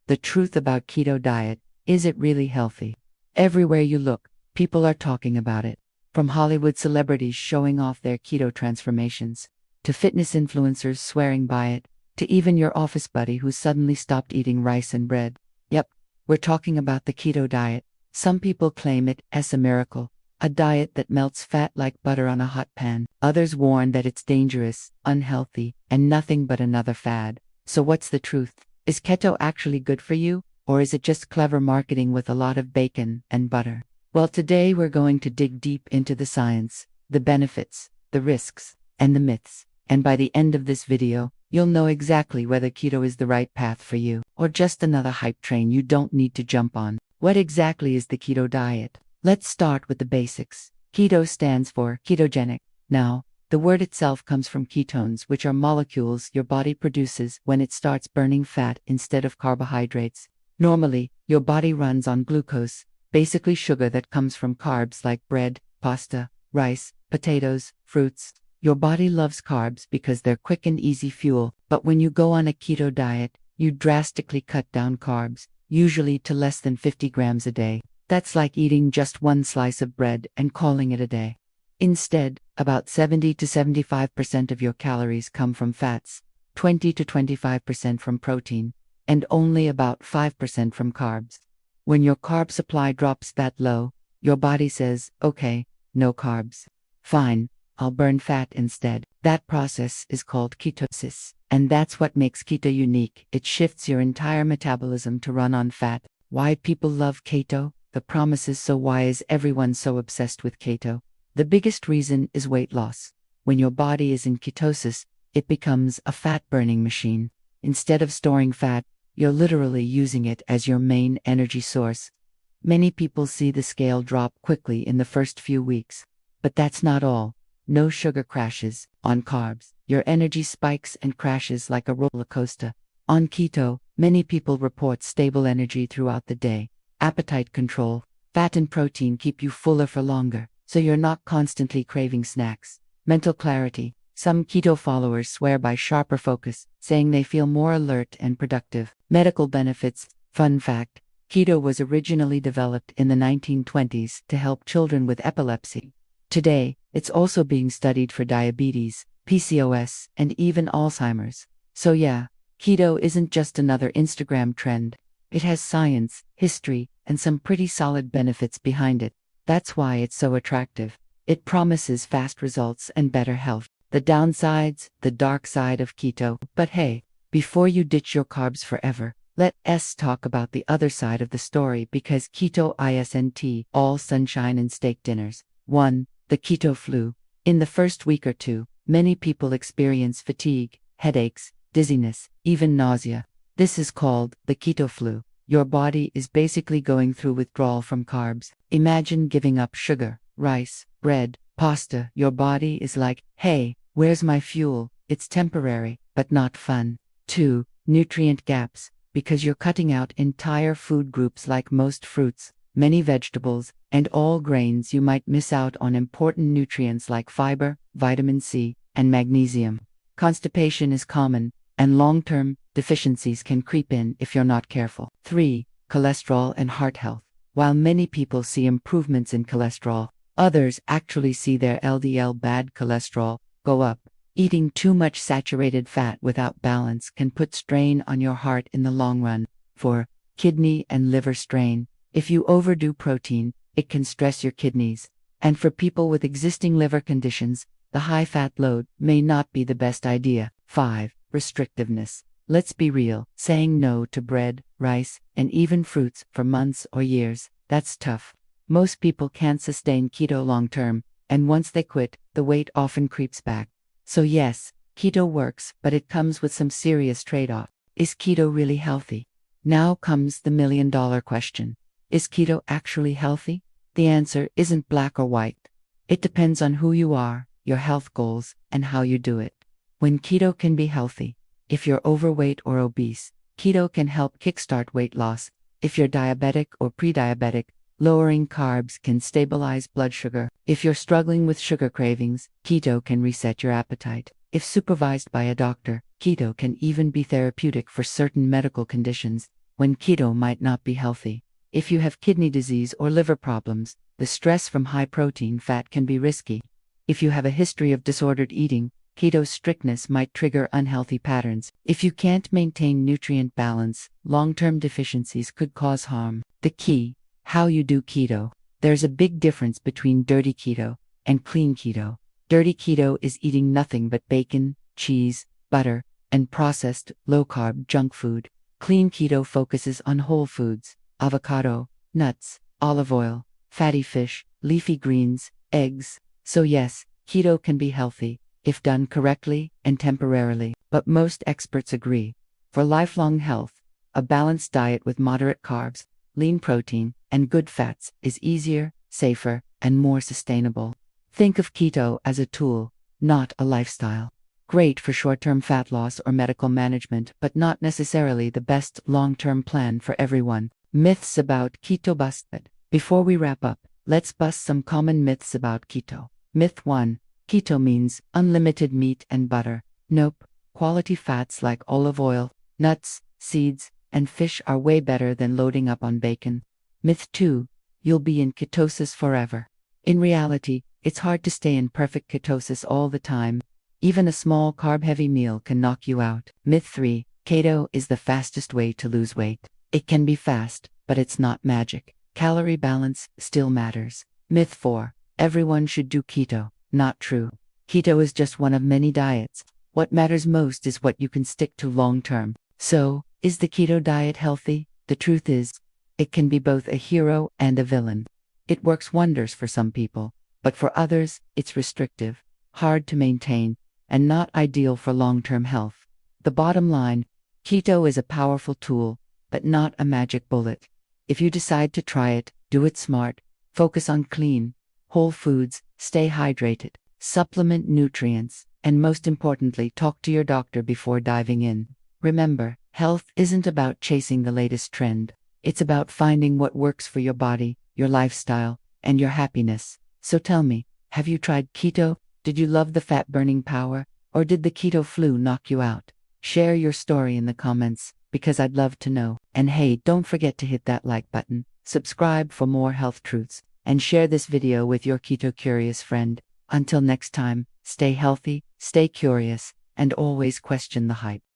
The truth about keto diet, is it really healthy? Everywhere you look, people are talking about it. From Hollywood celebrities showing off their keto transformations, to fitness influencers swearing by it, to even your office buddy who suddenly stopped eating rice and bread. Yep, we're talking about the keto diet. Some people claim it as a miracle, a diet that melts fat like butter on a hot pan. Others warn that it's dangerous, unhealthy, and nothing but another fad. So what's the truth? Is keto actually good for you, or is it just clever marketing with a lot of bacon and butter? Well, today we're going to dig deep into the science, the benefits, the risks, and the myths. And by the end of this video, you'll know exactly whether keto is the right path for you, or just another hype train you don't need to jump on. What exactly is the keto diet? Let's start with the basics. Keto stands for ketogenic. Now, the word itself comes from ketones, which are molecules your body produces when it starts burning fat instead of carbohydrates. Normally, your body runs on glucose, basically sugar that comes from carbs like bread, pasta, rice, potatoes, fruits. Your body loves carbs because they're quick and easy fuel, but when you go on a keto diet, you drastically cut down carbs, usually to less than 50 grams a day. That's like eating just one slice of bread and calling it a day. Instead, about 70 to 75% of your calories come from fats, 20 to 25% from protein, and only about 5% from carbs. When your carb supply drops that low, your body says, okay, no carbs. Fine, I'll burn fat instead. That process is called ketosis, and that's what makes keto unique. It shifts your entire metabolism to run on fat. Why people love keto? The promise is so why is everyone so obsessed with keto? The biggest reason is weight loss. When your body is in ketosis, it becomes a fat-burning machine. Instead of storing fat, you're literally using it as your main energy source. Many people see the scale drop quickly in the first few weeks. But that's not all. No sugar crashes. On carbs, your energy spikes and crashes like a roller coaster. On keto, many people report stable energy throughout the day. Appetite control. Fat and protein keep you fuller for longer, so you're not constantly craving snacks. Mental clarity. Some keto followers swear by sharper focus, saying they feel more alert and productive. Medical benefits. Fun fact, keto was originally developed in the 1920s to help children with epilepsy. Today, it's also being studied for diabetes, PCOS, and even Alzheimer's. So yeah, keto isn't just another Instagram trend. It has science, history, and some pretty solid benefits behind it. That's why it's so attractive. It promises fast results and better health. The downsides, the dark side of keto. But hey, before you ditch your carbs forever, let's talk about the other side of the story, because keto isn't all sunshine and steak dinners. 1. The keto flu. In the first week or two, many people experience fatigue, headaches, dizziness, even nausea. This is called the keto flu. Your body is basically going through withdrawal from carbs. Imagine giving up sugar, rice, bread, pasta. Your body is like, hey, where's my fuel? It's temporary, but not fun. 2. Nutrient gaps. Because you're cutting out entire food groups like most fruits, many vegetables, and all grains, you might miss out on important nutrients like fiber, vitamin C, and magnesium. Constipation is common, and long-term deficiencies can creep in if you're not careful. 3. Cholesterol and heart health. While many people see improvements in cholesterol, others actually see their LDL bad cholesterol go up. Eating too much saturated fat without balance can put strain on your heart in the long run. 4. Kidney and liver strain. If you overdo protein, it can stress your kidneys. And for people with existing liver conditions, the high fat load may not be the best idea. 5. Restrictiveness. Let's be real, saying no to bread, rice, and even fruits for months or years, that's tough. Most people can't sustain keto long term, and once they quit, the weight often creeps back. So yes, keto works, but it comes with some serious trade-off. Is keto really healthy? Now comes the million-dollar question. Is keto actually healthy? The answer isn't black or white. It depends on who you are, your health goals, and how you do it. When keto can be healthy. If you're overweight or obese, keto can help kickstart weight loss. If you're diabetic or pre-diabetic, lowering carbs can stabilize blood sugar. If you're struggling with sugar cravings, keto can reset your appetite. If supervised by a doctor, keto can even be therapeutic for certain medical conditions. when keto might not be healthy. If you have kidney disease or liver problems, the stress from high protein fat can be risky. If you have a history of disordered eating, keto strictness might trigger unhealthy patterns. If you can't maintain nutrient balance, long-term deficiencies could cause harm. The key: how you do keto. There's a big difference between dirty keto and clean keto. Dirty keto is eating nothing but bacon, cheese, butter, and processed, low-carb junk food. Clean keto focuses on whole foods: avocado, nuts, olive oil, fatty fish, leafy greens, eggs. So yes, keto can be healthy if done correctly and temporarily. But most experts agree, for lifelong health, a balanced diet with moderate carbs, lean protein, and good fats is easier, safer, and more sustainable. Think of keto as a tool, not a lifestyle. Great for short-term fat loss or medical management, but not necessarily the best long-term plan for everyone. Myths about keto busted. Before we wrap up, let's bust some common myths about keto. Myth 1. Keto means unlimited meat and butter. Nope. Quality fats like olive oil, nuts, seeds, and fish are way better than loading up on bacon. Myth 2. You'll be in ketosis forever. In reality, it's hard to stay in perfect ketosis all the time. Even a small carb-heavy meal can knock you out. Myth 3. Keto is the fastest way to lose weight. It can be fast, but it's not magic. Calorie balance still matters. Myth 4. Everyone should do keto. Not true. Keto is just one of many diets. What matters most is what you can stick to long-term. So, is the keto diet healthy? The truth is, it can be both a hero and a villain. It works wonders for some people, but for others, it's restrictive, hard to maintain, and not ideal for long-term health. The bottom line: keto is a powerful tool, but not a magic bullet. If you decide to try it, do it smart. Focus on clean, whole foods, stay hydrated, supplement nutrients, and most importantly, talk to your doctor before diving in. Remember, health isn't about chasing the latest trend. It's about finding what works for your body, your lifestyle, and your happiness. So tell me, have you tried keto? Did you love the fat-burning power, or did the keto flu knock you out? Share your story in the comments, because I'd love to know. And hey, don't forget to hit that like button, subscribe for more health truths, and share this video with your keto-curious friend. Until next time, stay healthy, stay curious, and always question the hype.